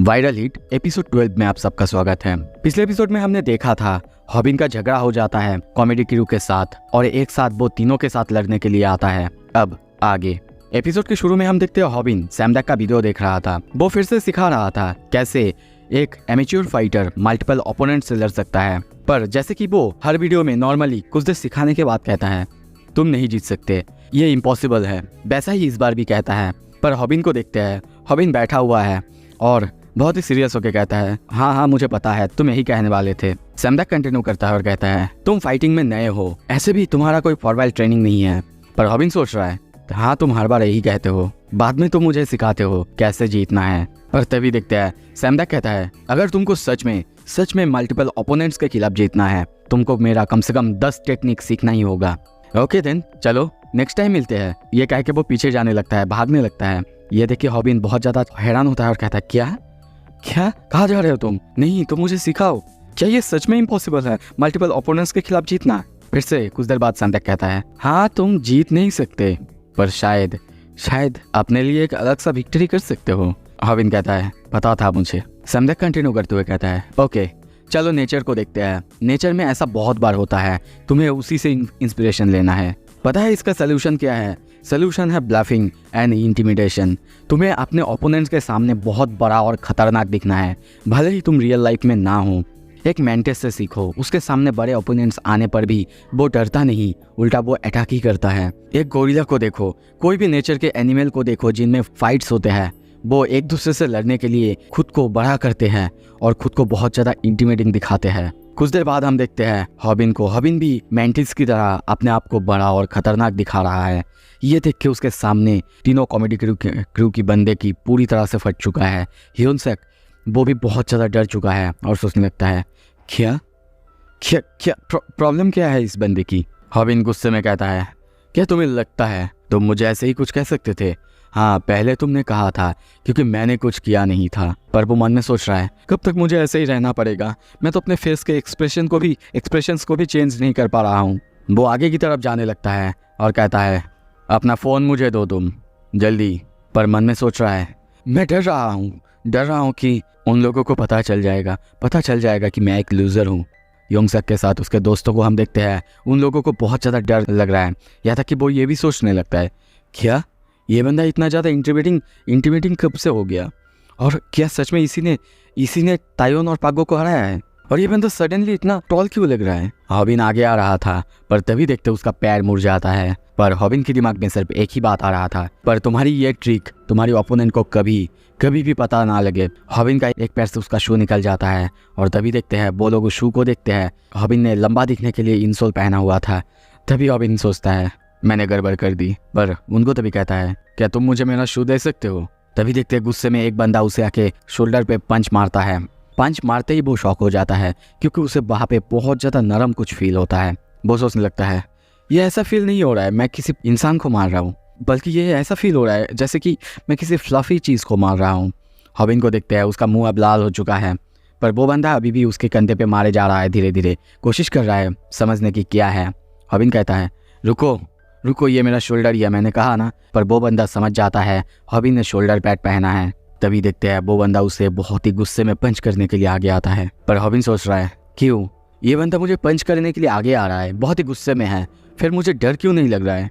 Viral hit episode 12 में आप सबका स्वागत है। पिछले एपिसोड में हमने देखा था हॉबिन का झगड़ा हो जाता है कॉमेडी क्रू के साथ और एक साथ वो तीनों के साथ लड़ने के लिए आता है। अब आगे एपिसोड के शुरू में हम देखते हैं हॉबिन सैमडैक का वीडियो देख रहा था। वो फिर से सिखा रहा था कैसे एक एमेच्योर फाइटर मल्टीपल ओपोनेंट से लड़ सकता है। पर जैसे कि वो हर वीडियो में नॉर्मली कुछ देर सिखाने के बाद कहता है तुम नहीं जीत सकते, ये इम्पॉसिबल है, वैसा ही इस बार भी कहता है। पर हॉबिन को देखते हैं, हॉबिन बैठा हुआ है और बहुत ही सीरियस होकर कहता है हाँ मुझे पता है तुम यही कहने वाले थे। सैमडैक कंटिन्यू करता है और कहता है तुम फाइटिंग में नए हो, ऐसे भी तुम्हारा कोई फॉर्मल ट्रेनिंग नहीं है। पर हॉबिन सोच रहा है हाँ तुम हर बार यही कहते हो, बाद में तुम मुझे सिखाते हो कैसे जीतना है। पर तभी देखते हैं सैमडैक कहता है अगर तुमको सच में मल्टीपल ओपोनेंट्स के खिलाफ जीतना है तुमको मेरा कम से कम 10 टेक्निक सीखना ही होगा। ओके देन चलो नेक्स्ट टाइम मिलते हैं। ये कह के वो पीछे जाने लगता है, भागने लगता है। ये देख के हॉबिन बहुत ज्यादा हैरान होता है और कहता है क्या कहाँ जा रहे हो तुम? नहीं तुम मुझे सिखाओ, क्या ये सच में इम्पॉसिबल है मल्टीपल ओपोनेंट्स के खिलाफ जीतना? फिर से कुछ देर बाद सैमडैक कहता है हाँ तुम जीत नहीं सकते पर शायद अपने लिए एक अलग सा विक्ट्री कर सकते हो। हॉबिन कहता है पता था मुझे। सैमडैक कंटिन्यू करते हुए कहता है ओके चलो नेचर को देखते हैं। नेचर में ऐसा बहुत बार होता है, तुम्हें उसी से इंस्पिरेशन लेना है। पता है इसका सोल्यूशन क्या है? सोल्यूशन है ब्लफिंग एंड इंटिमिडेशन। तुम्हें अपने ओपोनेंट्स के सामने बहुत बड़ा और खतरनाक दिखना है, भले ही तुम रियल लाइफ में ना हो। एक मेंटिस से सीखो, उसके सामने बड़े ओपोनेंट्स आने पर भी वो डरता नहीं, उल्टा वो अटैक ही करता है। एक गोरिल्ला को देखो, कोई भी नेचर के एनिमल को देखो जिनमें फाइट्स होते हैं, वो एक दूसरे से लड़ने के लिए खुद को बड़ा करते हैं और खुद को बहुत ज्यादा इंटिमिडेटिंग दिखाते हैं। कुछ देर बाद हम देखते हैं हॉबिन भी मेंटिस की तरह अपने आप को बड़ा और खतरनाक दिखा रहा है। ये देख के उसके सामने तीनों कॉमेडी क्रू की बंदे की पूरी तरह से फट चुका है। ह्योनसेक वो भी बहुत ज़्यादा डर चुका है और सोचने लगता है क्या प्रॉब्लम क्या है इस बंदे की? हॉबिन गुस्से में कहता है क्या तुम्हें लगता है तुम मुझे ऐसे ही कुछ कह सकते थे? हाँ पहले तुमने कहा था क्योंकि मैंने कुछ किया नहीं था। पर वो मन में सोच रहा है कब तक मुझे ऐसे ही रहना पड़ेगा? मैं तो अपने फेस के एक्सप्रेशंस को भी चेंज नहीं कर पा रहा हूँ। वो आगे की तरफ जाने लगता है और कहता है अपना फ़ोन मुझे दो तुम जल्दी। पर मन में सोच रहा है मैं डर रहा हूँ कि उन लोगों को पता चल जाएगा कि मैं एक लूज़र हूँ। योंगसक के साथ उसके दोस्तों को हम देखते हैं, उन लोगों को बहुत ज़्यादा डर लग रहा है। यहाँ तक कि वो ये भी सोचने लगता है क्या ये बंदा इतना ज़्यादा इंटिमिडेटिंग कब से हो गया? और क्या सच में इसी ने तायोन और पागो को हराया है? और ये बंदा सडनली इतना टॉल क्यों लग रहा है? हॉबिन आगे आ रहा था पर तभी देखते उसका पैर मुड़ जाता है। पर हॉबिन के दिमाग में सिर्फ एक ही बात आ रहा था, पर तुम्हारी ये ट्रिक तुम्हारी ओपोनेंट को कभी भी पता ना लगे। हॉबिन का एक पैर से उसका शू निकल जाता है और तभी देखते हैं वो लोग उस शू को देखते हैं। हॉबिन ने लंबा दिखने के लिए इंसोल पहना हुआ था। तभी हॉबिन सोचता है मैंने गड़बड़ कर दी। पर उनको तभी कहता है क्या तुम मुझे मेरा शू दे सकते हो? तभी देखते हैं गुस्से में एक बंदा उसे आके शोल्डर पे पंच मारता है। पंच मारते ही वो शॉक हो जाता है क्योंकि उसे वहाँ पे बहुत ज़्यादा नरम कुछ फील होता है। वो सोचने लगता है ये ऐसा फील नहीं हो रहा है मैं किसी इंसान को मार रहा हूँ, बल्कि ये ऐसा फील हो रहा है जैसे कि मैं किसी फ्लफी चीज़ को मार रहा हूँ। हॉबिन को देखते हैं, उसका मुंह अब लाल हो चुका है। पर वो बंदा अभी भी उसके कंधे पे मारे जा रहा है, धीरे धीरे कोशिश कर रहा है समझने की क्या है। हॉबिन कहता है रुको ये मेरा शोल्डर ही है, मैंने कहा ना। पर वो बंदा समझ जाता है हॉबिन ने शोल्डर पैड पहना है। तभी देखते हैं वो बंदा उसे बहुत ही गुस्से में पंच करने के लिए आगे आता है। पर हॉबिन सोच रहा है क्यों ये बंदा मुझे पंच करने के लिए आगे आ रहा है, बहुत ही गुस्से में है, फिर मुझे डर क्यों नहीं लग रहा है?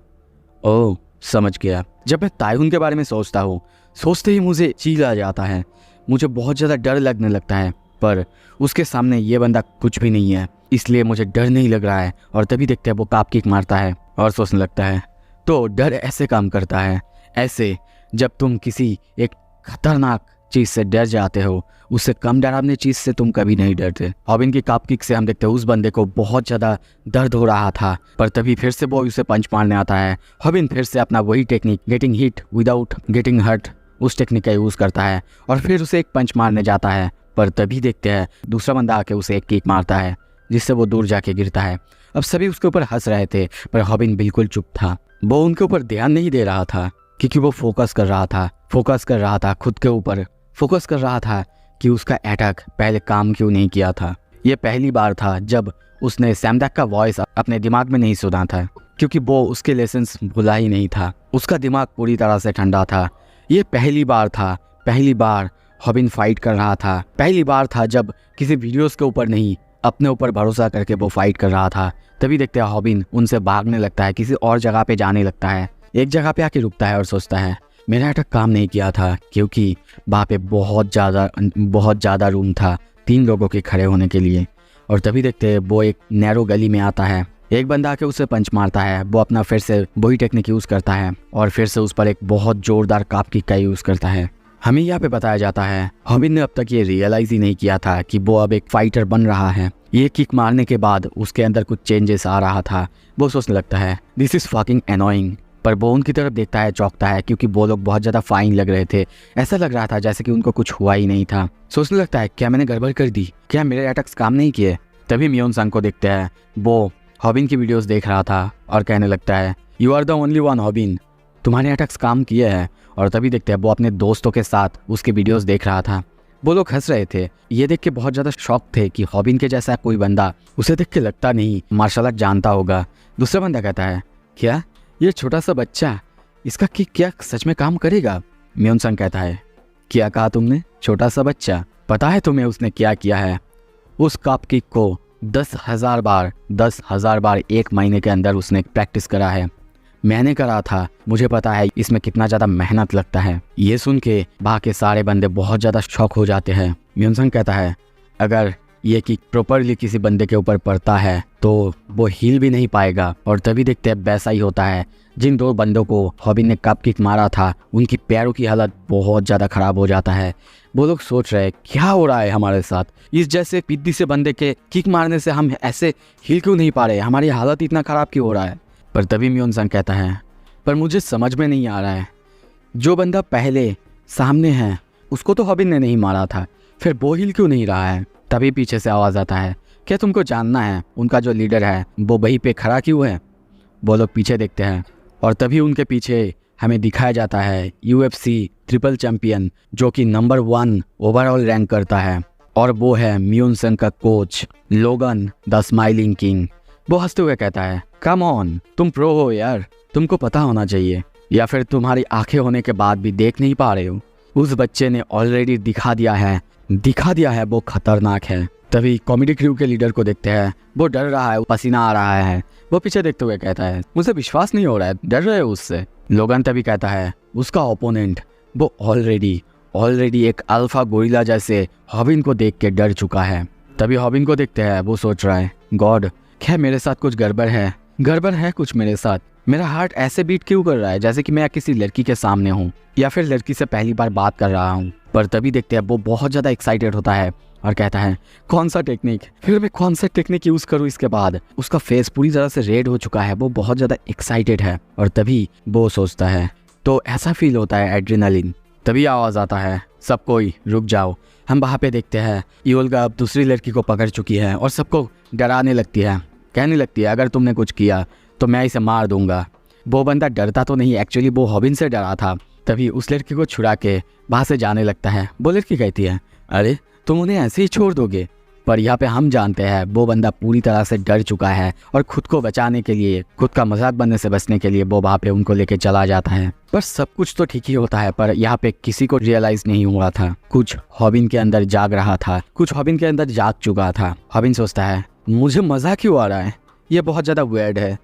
ओह समझ गया, जब मैं ताइहुन के बारे में सोचता हूँ सोचते ही मुझे चील आ जाता है, मुझे बहुत ज़्यादा डर लगने लगता है। पर उसके सामने ये बंदा कुछ भी नहीं है, इसलिए मुझे डर नहीं लग रहा है। और तभी देखते हैं वो काप किक मारता है और सोचने लगता है तो डर ऐसे काम करता है, ऐसे जब तुम किसी एक खतरनाक चीज़ से डर जाते हो, उससे कम डरावनी चीज़ से तुम कभी नहीं डरते। हॉबिन की काप किक से हम देखते हैं उस बंदे को बहुत ज़्यादा दर्द हो रहा था। पर तभी फिर से वो उसे पंच मारने आता है। हॉबिन फिर से अपना वही technique getting hit without getting hurt उस टेक्निक का यूज़ करता है और फिर उसे एक पंच मारने जाता है। पर तभी देखते हैं दूसरा बंदा आके उसे एक किक मारता है जिससे वो दूर जाके गिरता है। अब सभी उसके ऊपर हंस रहे थे पर हॉबिन बिल्कुल चुप था। वो उनके ऊपर ध्यान नहीं दे रहा था क्योंकि वो फोकस कर रहा था खुद के ऊपर, फोकस कर रहा था कि उसका अटैक पहले काम क्यों नहीं किया था। ये पहली बार था जब उसने सैमडैक का वॉइस अपने दिमाग में नहीं सुना था क्योंकि वो उसके लेसन्स भुला ही नहीं था। उसका दिमाग पूरी तरह से ठंडा था। ये पहली बार हॉबिन फाइट कर रहा था। पहली बार था जब किसी वीडियोस के ऊपर नहीं, अपने ऊपर भरोसा करके वो फाइट कर रहा था। तभी देखते हैं हॉबिन उनसे भागने लगता है, किसी और जगह पे जाने लगता है। एक जगह पे आके रुकता है और सोचता है मेरा अटैक काम नहीं किया था, क्योंकि वहाँ पे बहुत ज़्यादा रूम था 3 लोगों के खड़े होने के लिए। और तभी देखते हैं वो एक नैरो गली में आता है। एक बंदा आके उसे पंच मारता है। वो अपना फिर से वही टेक्निक यूज़ करता है और फिर से उस पर एक बहुत ज़ोरदार काप किक का यूज़ करता है। हमें यहाँ पे बताया जाता है हॉबिन ने अब तक ये रियलाइज़ ही नहीं किया था कि वो अब एक फाइटर बन रहा है। ये किक मारने के बाद उसके अंदर कुछ चेंजेस आ रहा था। वो सोचने लगता है दिस इज़ फकिंग एनोइंग। पर वो उनकी तरफ देखता है, चौंकता है, क्योंकि वो लोग बहुत ज़्यादा फाइन लग रहे थे। ऐसा लग रहा था जैसे कि उनको कुछ हुआ ही नहीं था। सोचने लगता है क्या मैंने गड़बड़ कर दी, क्या मेरे अटैक्स काम नहीं किए। तभी मियोन संग को देखते हैं, वो हॉबिन की वीडियोस देख रहा था और कहने लगता है you are the only one हॉबिन, तुम्हारे अटैक्स काम किए हैं। और तभी देखते हैं वो अपने दोस्तों के साथ उसके वीडियोस देख रहा था। वो लोग हंस रहे थे। ये देख के बहुत ज़्यादा शॉक थे कि हॉबिन के जैसा कोई बंदा, उसे देख के लगता नहीं मार्शल आर्ट जानता होगा। दूसरा बंदा कहता है क्या ये छोटा सा बच्चा, इसका किक क्या सच में काम करेगा। मियोन संग कहता है क्या कहा तुमने, छोटा सा बच्चा? पता है तुम्हें उसने क्या किया है? उस काप किक को 10,000 बार 1 महीने के अंदर उसने प्रैक्टिस करा है। मैंने करा था, मुझे पता है इसमें कितना ज़्यादा मेहनत लगता है। ये सुन के वहाँ के सारे बंदे बहुत ज़्यादा शॉक हो जाते हैं। मियोन संग कहता है अगर ये किक प्रॉपरली किसी बंदे के ऊपर पड़ता है तो वो हील भी नहीं पाएगा। और तभी देखते हैं वैसा ही होता है। जिन 2 बंदों को हॉबिन ने कप किक मारा था उनकी पैरों की हालत बहुत ज़्यादा ख़राब हो जाता है। वो लोग सोच रहे हैं क्या हो रहा है हमारे साथ, इस जैसे पिद्दी से बंदे के किक मारने से हम ऐसे हील क्यों नहीं पा रहे, हमारी हालत इतना ख़राब क्यों हो रहा है। पर तभी मियोन संग कहता है पर मुझे समझ में नहीं आ रहा है, जो बंदा पहले सामने है उसको तो हॉबिन ने नहीं मारा था, फिर वो हील क्यों नहीं रहा है। तभी पीछे से आवाज़ आता है क्या तुमको जानना है उनका जो लीडर है वो वहीं पे खड़ा क्यों है। वो लोग पीछे देखते हैं और तभी उनके पीछे हमें दिखाया जाता है UFC ट्रिपल चैंपियन, जो कि नंबर 1 ओवरऑल रैंक करता है, और वो है मियोन संग का कोच लोगन द स्माइलिंग किंग। वो हंसते हुए कहता है कम ऑन, तुम प्रो हो यार, तुमको पता होना चाहिए, या फिर तुम्हारी आंखें होने के बाद भी देख नहीं पा रहे हो। उस बच्चे ने ऑलरेडी दिखा दिया है वो खतरनाक है। तभी कॉमेडी क्रू के लीडर को देखते हैं, वो डर रहा है, पसीना आ रहा है। वो पीछे देखते हुए कहता है मुझे विश्वास नहीं हो रहा है, डर रहे हो उससे। लोगन तभी कहता है उसका ओपोनेंट वो ऑलरेडी एक अल्फा गोरिल्ला जैसे हॉबिन को देख के डर चुका है। तभी हॉबिन को देखते हैं, वो सोच रहा है गॉड क्या मेरे साथ कुछ गड़बड़ है कुछ मेरे साथ। मेरा हार्ट ऐसे बीट क्यों कर रहा है जैसे कि मैं किसी लड़की के सामने हूँ या फिर लड़की से पहली बार बात कर रहा हूँ। पर तभी देखते हैं वो बहुत ज़्यादा एक्साइटेड होता है और कहता है कौन सा टेक्निक, फिर मैं कौन सा टेक्निक यूज़ करूँ। इसके बाद उसका फेस पूरी तरह से रेड हो चुका है, वो बहुत ज़्यादा एक्साइटेड है। और तभी वो सोचता है तो ऐसा फील होता है एड्रेनालिन। तभी आवाज़ आता है सब कोई रुक जाओ। हम वहाँ पे देखते हैं योल्गा अब दूसरी लड़की को पकड़ चुकी है और सबको डराने लगती है, कहने लगती है अगर तुमने कुछ किया तो मैं इसे मार दूंगा। वो बंदा डरता तो नहीं, एक्चुअली वो हॉबिन से डरा था। तभी उस लड़की को छुड़ा के वहाँ से जाने लगता है। वो लड़की कहती है अरे तुम उन्हें ऐसे ही छोड़ दोगे। पर यहाँ पे हम जानते हैं वो बंदा पूरी तरह से डर चुका है और खुद को बचाने के लिए, खुद का मजाक बनने से बचने के लिए वो वहाँ पे उनको लेके चला जाता है। पर सब कुछ तो ठीक ही होता है, पर यहाँ पे किसी को रियलाइज नहीं हुआ था कुछ हॉबिन के अंदर जाग रहा था, कुछ हॉबिन के अंदर जाग चुका था। हॉबिन सोचता है मुझे मजा क्यों आ रहा है, ये बहुत ज़्यादा वियर्ड है,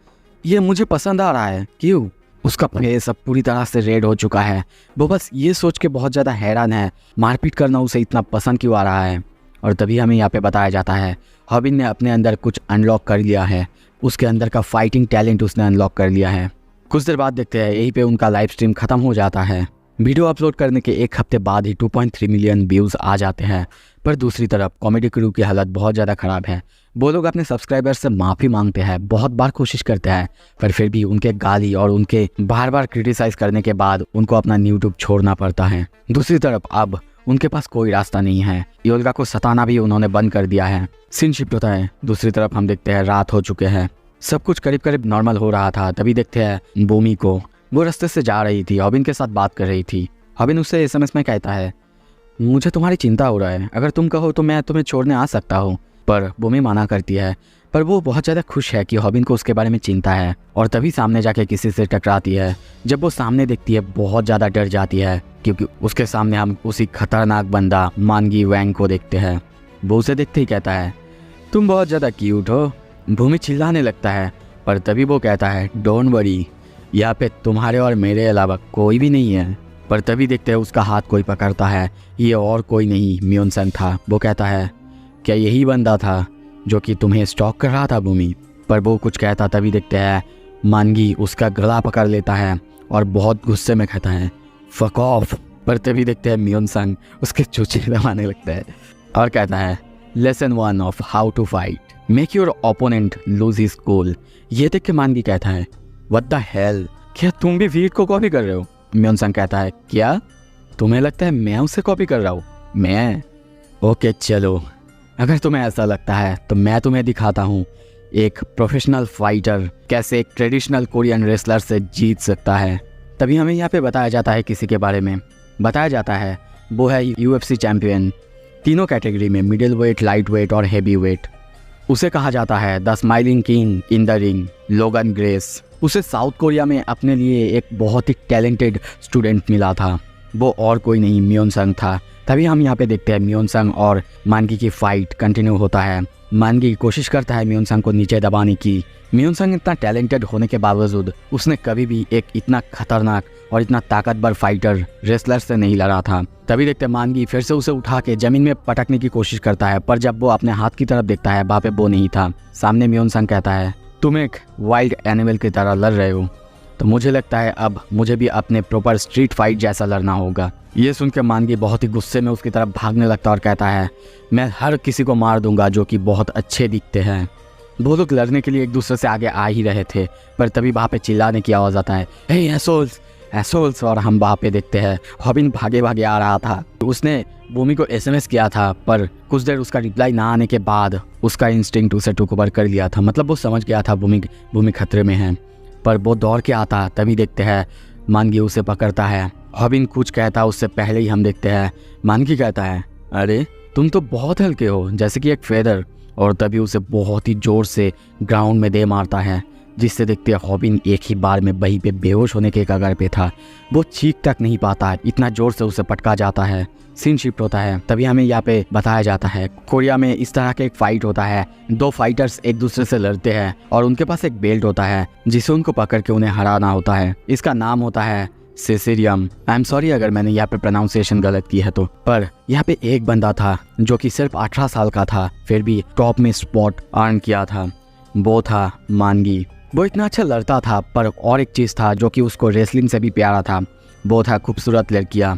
ये मुझे पसंद आ रहा है क्यों। उसका फेस अब पूरी तरह से रेड हो चुका है। वो बस ये सोच के बहुत ज़्यादा हैरान है मारपीट करना उसे इतना पसंद क्यों आ रहा है। और तभी हमें यहाँ पे बताया जाता है हॉबिन ने अपने अंदर कुछ अनलॉक कर लिया है, उसके अंदर का फाइटिंग टैलेंट उसने अनलॉक कर लिया है। कुछ देर बाद देखते हैं यहीं पे उनका लाइव स्ट्रीम ख़त्म हो जाता है। वीडियो अपलोड करने के 1 हफ्ते बाद ही 2.3 मिलियन व्यूज़ आ जाते हैं। पर दूसरी तरफ कॉमेडी क्रू की हालत बहुत ज़्यादा ख़राब है। वो लोग अपने सब्सक्राइबर्स से माफ़ी मांगते हैं, बहुत बार कोशिश करते हैं, पर फिर भी उनके गाली और उनके बार बार क्रिटिसाइज़ करने के बाद उनको अपना यूट्यूब छोड़ना पड़ता है। दूसरी तरफ अब उनके पास कोई रास्ता नहीं है, योल्गा को सताना भी उन्होंने बंद कर दिया है। सीन शिफ्ट होता है। दूसरी तरफ हम देखते हैं रात हो चुके हैं, सब कुछ करीब करीब नॉर्मल हो रहा था। तभी देखते हैं बोमी को, वो रास्ते से जा रही थी, हॉबिन के साथ बात कर रही थी। हॉबिन उससे SMS में कहता है मुझे तुम्हारी चिंता हो रहा है, अगर तुम कहो तो मैं तुम्हें छोड़ने आ सकता हूँ। पर बोमी मना करती है, पर वो बहुत ज़्यादा खुश है कि हॉबिन को उसके बारे में चिंता है। और तभी सामने जाके किसी से टकराती है। जब वो सामने देखती है बहुत ज़्यादा डर जाती है, क्योंकि उसके सामने हम उसी खतरनाक बंदा मानगी वैंग को देखते हैं। वो उसे देखते ही कहता है, तुम बहुत ज़्यादा क्यूट हो। भूमि चिल्लाने लगता है, पर तभी वो कहता है, डोंट वरी, यहाँ पे तुम्हारे और मेरे अलावा कोई भी नहीं है। पर तभी देखते हैं उसका हाथ कोई पकड़ता है। ये और कोई नहीं, म्योनसन था। वो कहता है, क्या यही बंदा था जो कि तुम्हें स्टॉक कर रहा था भूमि? पर वो कुछ कहता तभी देखते हैं मानगी उसका गला पकड़ लेता है और बहुत गुस्से में कहता है, फक ऑफ। पर तभी देखते हैं म्योनसन उसके चूचे दबाने लगता है और कहता है, lesson 1 of how to fight, make your opponent lose his cool. ये देख के मानगी कहता है, व्हाट द हेल, क्या तुम भी वीट को कॉपी कर रहे हो? म्योनसन कहता है, क्या तुम्हें लगता है मैं उसे कॉपी कर रहा हूँ? मैं? ओके चलो, अगर तुम्हें ऐसा लगता है तो मैं तुम्हें दिखाता हूँ एक प्रोफेशनल फाइटर कैसे एक ट्रेडिशनल कोरियन रेसलर से जीत सकता है। तभी हमें यहाँ पे बताया जाता है किसी के बारे में। बताया जाता है वो है UFC चैम्पियन, तीनों कैटेगरी में, मिडिल वेट, लाइट वेट और हेवी वेट। उसे कहा जाता है the smiling king in the ring, लोगन ग्रेस। उसे साउथ कोरिया में अपने लिए एक बहुत ही टैलेंटेड स्टूडेंट मिला था। वो और कोई नहीं, म्योनसन था। तभी हम यहाँ पे देखते हैं म्योनसन और मानगी की फाइट कंटिन्यू होता है। मानगी कोशिश करता है म्योनसन को नीचे दबाने की। म्योनसन इतना टैलेंटेड होने के बावजूद उसने कभी भी एक इतना खतरनाक और इतना ताकतवर फाइटर रेसलर से नहीं लड़ा था। तभी देखते हैं मानगी फिर से उसे उठा के जमीन में पटकने की कोशिश करता है, पर जब वो अपने हाथ की तरफ देखता है वहाँ पे वो नहीं था। सामने म्योनसन कहता है, तुम एक वाइल्ड एनिमल की तरह लड़ रहे हो, तो मुझे लगता है अब मुझे भी अपने प्रॉपर स्ट्रीट फाइट जैसा लड़ना होगा। ये सुन के मानगी बहुत ही गुस्से में उसकी तरफ भागने लगता और कहता है, मैं हर किसी को मार दूंगा जो कि बहुत अच्छे दिखते हैं। वो लोग लड़ने के लिए एक दूसरे से आगे आ ही रहे थे, पर तभी वहाँ पे चिल्लाने की आवाज़ आता है, हे एसोल्स एसोल्स। और हम वहाँ पे देखते हैं हॉबिन भागे भागे आ रहा था। उसने भूमि को SMS किया था, पर कुछ देर उसका रिप्लाई ना आने के बाद उसका इंस्टिंक्ट उसे टुक ओवर कर लिया था। मतलब वो समझ गया था भूमि खतरे में है। पर वो दौड़ के आता, तभी देखते हैं मानगी उसे पकड़ता है। हॉबिन कुछ कहता उससे पहले ही हम देखते हैं मानगी कहता है, अरे तुम तो बहुत हल्के हो, जैसे कि एक फेदर। और तभी उसे बहुत ही जोर से ग्राउंड में दे मारता है, जिससे देखते हैं हॉबिन एक ही बार में वहीं पे बेहोश होने के कगार पे था। वो चीख तक नहीं पाता, इतना जोर से उसे पटका जाता है। सीन शिफ्ट होता है। तभी हमें यहाँ पे बताया जाता है कोरिया में इस तरह का एक फाइट होता है। 2 फाइटर्स एक दूसरे से लड़ते हैं और उनके पास एक बेल्ट होता है जिसे उनको पकड़ के उन्हें हराना होता है। इसका नाम होता है सेसेरियम। आई एम सॉरी अगर मैंने यहाँ पे प्रोनाउंसिएशन गलत की है तो। पर यहाँ पे एक बंदा था जो कि सिर्फ 18 साल का था, फिर भी टॉप में स्पॉट अर्न किया था। वो था मानगी। वो इतना अच्छा लड़ता था, पर और एक चीज़ था जो कि उसको रेसलिंग से भी प्यारा था, वो था खूबसूरत लड़कियाँ।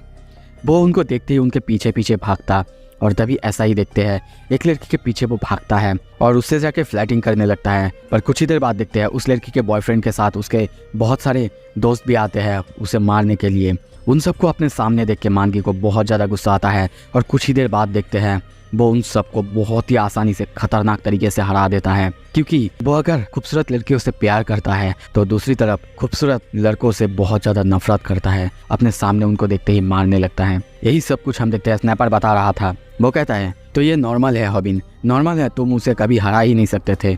वो उनको देखते ही उनके पीछे पीछे भागता। और तभी ऐसा ही देखते हैं एक लड़की के पीछे वो भागता है और उससे जाके फ्लैटिंग करने लगता है। पर कुछ ही देर बाद देखते हैं उस लड़की के बॉयफ्रेंड के साथ उसके बहुत सारे दोस्त भी आते हैं उसे मारने के लिए। उन सबको अपने सामने देख के मानगी को बहुत ज़्यादा गुस्सा आता है और कुछ ही देर बाद देखते हैं वो उन सबको बहुत ही आसानी से खतरनाक तरीके से हरा देता है, क्योंकि वो अगर खूबसूरत लड़कियों से प्यार करता है तो दूसरी तरफ खूबसूरत लड़कों से बहुत ज़्यादा नफरत करता है। अपने सामने उनको देखते ही मारने लगता है। यही सब कुछ हम देखते हैं स्नैपर बता रहा था। वो कहता है, तो ये नॉर्मल है हॉबिन, नॉर्मल है, तुम उसे कभी हरा ही नहीं सकते थे,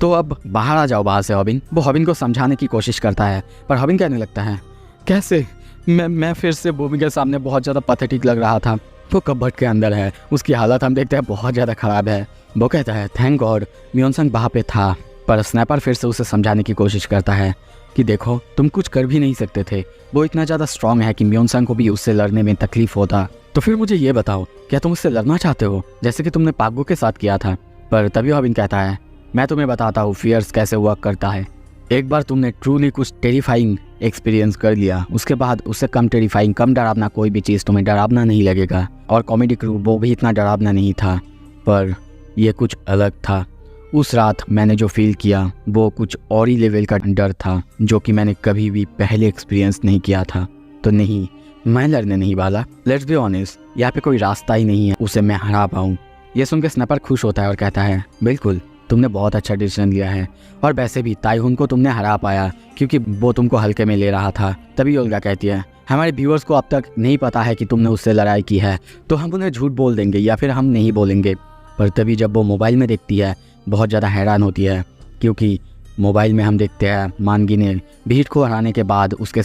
तो अब बाहर आ जाओ बाहर से हॉबिन। वो हॉबिन को समझाने की कोशिश करता है, पर हॉबिन कहने लगता है, कैसे? मैं फिर से भूमि के सामने बहुत ज़्यादा पैथेटिक लग रहा था। वो कबर्ड के अंदर है, उसकी हालत हम देखते हैं बहुत ज़्यादा ख़राब है। वो कहता है, थैंक गॉड म्योनसन वहाँ पे था। पर स्नैपर फिर से उसे समझाने की कोशिश करता है कि देखो तुम कुछ कर भी नहीं सकते थे, वो इतना ज़्यादा स्ट्रांग है कि म्योनसन को भी उससे लड़ने में तकलीफ होता। तो फिर मुझे ये बताओ, क्या तुम उससे लड़ना चाहते हो जैसे कि तुमने पागो के साथ किया था? पर तभी हॉबिन कहता है, मैं तुम्हें बताता हूँ फियर्स कैसे वर्क करता है। एक बार तुमने ट्रूली कुछ टेरिफाइंग एक्सपीरियंस कर लिया, उसके बाद उससे कम टेरिफाइंग, कम डरावना कोई भी चीज़ तुम्हें डरावना नहीं लगेगा। और कॉमेडी क्रू वो भी इतना डरावना नहीं था, पर यह कुछ अलग था। उस रात मैंने जो फील किया वो कुछ और ही लेवल का डर था जो कि मैंने कभी भी पहले एक्सपीरियंस नहीं किया था। तो नहीं, मैं लड़ने नहीं वाला। लेट्स बी ऑनेस्ट, यहाँ पे कोई रास्ता ही नहीं है उसे मैं हरा पाऊँ। ये सुन के स्नैपर खुश होता है और कहता है, बिल्कुल तुमने बहुत अच्छा डिसीजन लिया है, और वैसे भी ताइहुन को तुमने हरा पाया क्योंकि वो तुमको हल्के में ले रहा था। तभी ओल्गा कहती है, हमारे व्यूअर्स को अब तक नहीं पता है कि तुमने उससे लड़ाई की है, तो हम उन्हें झूठ बोल देंगे या फिर हम नहीं बोलेंगे। पर तभी जब वो मोबाइल में देखती है बहुत ज़्यादा हैरान होती है, क्योंकि मोबाइल में हम देखते हैं मानगी ने भीड़ को हराने के बाद उसके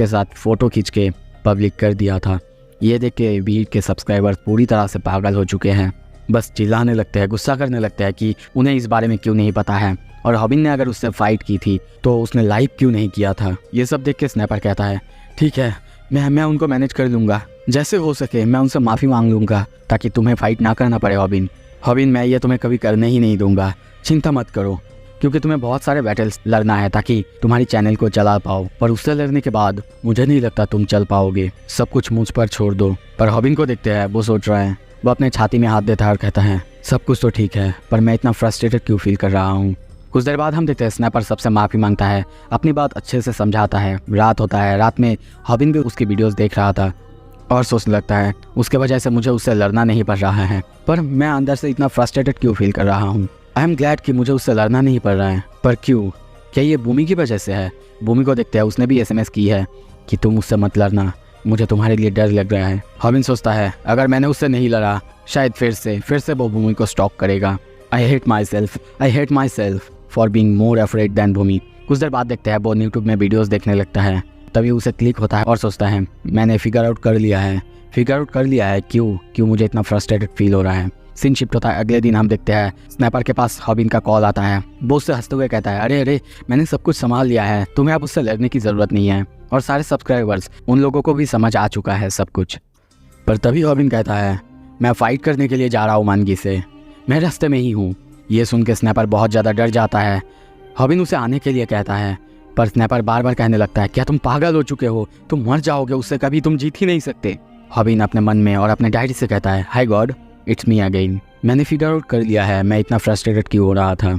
साथ फ़ोटो खींच के पब्लिक कर दिया था। ये देख के भीड़ के सब्सक्राइबर्स पूरी तरह से पागल हो चुके हैं, बस चिल्लाने लगते हैं, गुस्सा करने लगते हैं कि उन्हें इस बारे में क्यों नहीं पता है, और हॉबिन ने अगर उससे फाइट की थी तो उसने लाइव क्यों नहीं किया था। ये सब देख के स्नैपर कहता है ठीक है, मैं उनको मैनेज कर लूँगा, जैसे हो सके मैं उनसे माफ़ी मांग लूँगा ताकि तुम्हें फ़ाइट ना करना पड़े। हॉबिन मैं ये तुम्हें कभी करने ही नहीं दूँगा, चिंता मत करो, क्योंकि तुम्हें बहुत सारे बैटल्स लड़ना है ताकि तुम्हारी चैनल को चला पाओ, पर उससे लड़ने के बाद मुझे नहीं लगता तुम चल पाओगे, सब कुछ मुझ पर छोड़ दो। पर हॉबिन को देखते हैं वो सोच रहा है, वो अपने छाती में हाथ देता है और कहता है सब कुछ तो ठीक है, पर मैं इतना फ्रस्ट्रेटेड क्यों फील कर रहा हूँ। कुछ देर बाद हम देखते हैं स्नैपर सबसे माफ़ी मांगता है, अपनी बात अच्छे से समझाता है। रात होता है, रात में हॉबिन भी उसकी वीडियोस देख रहा था और सोचने लगता है उसके वजह से मुझे उससे लड़ना नहीं पड़ रहा है, पर मैं अंदर से इतना फ्रस्ट्रेटेड क्यों फील कर रहा हूँ। आई एम ग्लैड कि मुझे उससे लड़ना नहीं पड़ रहा है, पर क्यों? क्या ये भूमि की वजह से है? भूमि को देखते हैं, उसने भी SMS की है कि तुम उससे मत लड़ना, मुझे तुम्हारे लिए डर लग रहा है। हॉबिन सोचता है अगर मैंने उससे नहीं लड़ा शायद फिर से वो भूमि को स्टॉक करेगा। I hate myself for being more afraid than Bhumi. कुछ देर बाद देखते हैं वो यूट्यूब में वीडियोस देखने लगता है, तभी उसे क्लिक होता है और सोचता है मैंने फिगर आउट कर लिया है क्यों मुझे इतना फ्रस्ट्रेटेड फील हो रहा है। सीन शिफ्ट होता है, अगले दिन हम देखते हैं स्नैपर के पास हॉबिन का कॉल आता है। वो उससे हंसते हुए कहता है अरे मैंने सब कुछ संभाल लिया है, तुम्हें अब उससे लड़ने की ज़रूरत नहीं है, और सारे सब्सक्राइबर्स उन लोगों को भी समझ आ चुका है सब कुछ। पर तभी हॉबिन कहता है मैं फ़ाइट करने के लिए जा रहा हूँ मानगी से, मैं रास्ते में ही हूँ। ये सुन के स्नैपर बहुत ज़्यादा डर जाता है। हॉबिन उसे आने के लिए कहता है, पर स्नैपर बार बार कहने लगता है क्या तुम पागल हो चुके हो, तुम मर जाओगे, उससे कभी तुम जीत ही नहीं सकते। हॉबिन अपने मन में और अपने डायरी से कहता है हाय गॉड इट्स मी अगेन, मैंने फिगर आउट कर लिया है मैं इतना फ्रस्ट्रेटेड क्यों हो रहा था।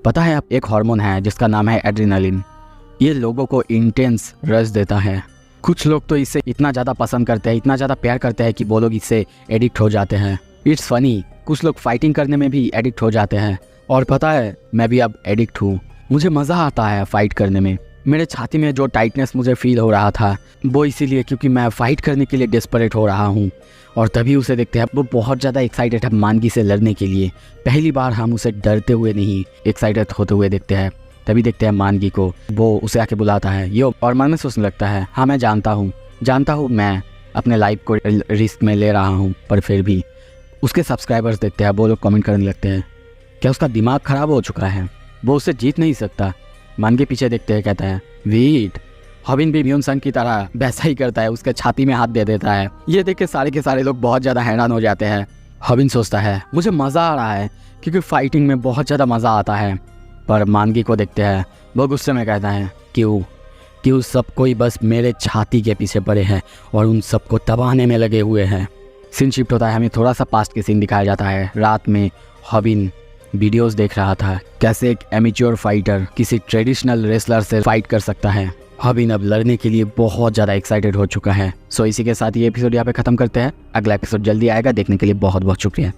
पता है एक हार्मोन है जिसका नाम है एड्रेनालिन, ये लोगों को इंटेंस रश देता है। कुछ लोग तो इससे इतना ज़्यादा पसंद करते हैं, इतना ज़्यादा प्यार करते हैं कि वो लोग इससे एडिक्ट हो जाते हैं। इट्स फनी, कुछ लोग फाइटिंग करने में भी एडिक्ट हो जाते हैं, और पता है मैं भी अब एडिक्ट हूँ, मुझे मज़ा आता है फाइट करने में। मेरे छाती में जो टाइटनेस मुझे फील हो रहा था वो इसीलिए क्योंकि मैं फ़ाइट करने के लिए डेस्परेट हो रहा हूँ। और तभी उसे देखते हैं वो बहुत ज़्यादा एक्साइटेड है मानगी से लड़ने के लिए। पहली बार हम उसे डरते हुए नहीं एक्साइटेड होते हुए देखते हैं। तभी देखते हैं मानगी को, वो उसे आके बुलाता है यो, और मन में सोचने लगता है हाँ मैं जानता हूँ मैं अपने लाइफ को रिस्क में ले रहा हूँ, पर फिर भी उसके सब्सक्राइबर्स देखते हैं वो लोग कमेंट करने लगते हैं क्या उसका दिमाग ख़राब हो चुका है, वो उसे जीत नहीं सकता। मानगी पीछे देखते हैं, कहता है वेट, हॉबिन भी म्यून संग की तरह वैसा ही करता है, उसके छाती में हाथ दे देता है। ये देख के सारे के सारे लोग बहुत ज़्यादा हैरान हो जाते हैं। हॉबिन सोचता है मुझे मज़ा आ रहा है क्योंकि फाइटिंग में बहुत ज़्यादा मज़ा आता है, पर मानगी को देखते हैं वो गुस्से में कहता है क्यों सब कोई बस मेरे छाती के पीछे पड़े हैं और उन सबको दबाने में लगे हुए हैं। सीन शिफ्ट होता है, हमें थोड़ा सा पास्ट के सीन दिखाया जाता है। रात में हॉबिन वीडियोस देख रहा था कैसे एक एमेच्योर फाइटर किसी ट्रेडिशनल रेसलर से फाइट कर सकता है। हॉबिन अब लड़ने के लिए बहुत ज़्यादा एक्साइटेड हो चुका है। सो इसी के साथ ये एपिसोड यहाँ पे ख़त्म करते हैं। अगला एपिसोड जल्दी आएगा, देखने के लिए बहुत बहुत शुक्रिया।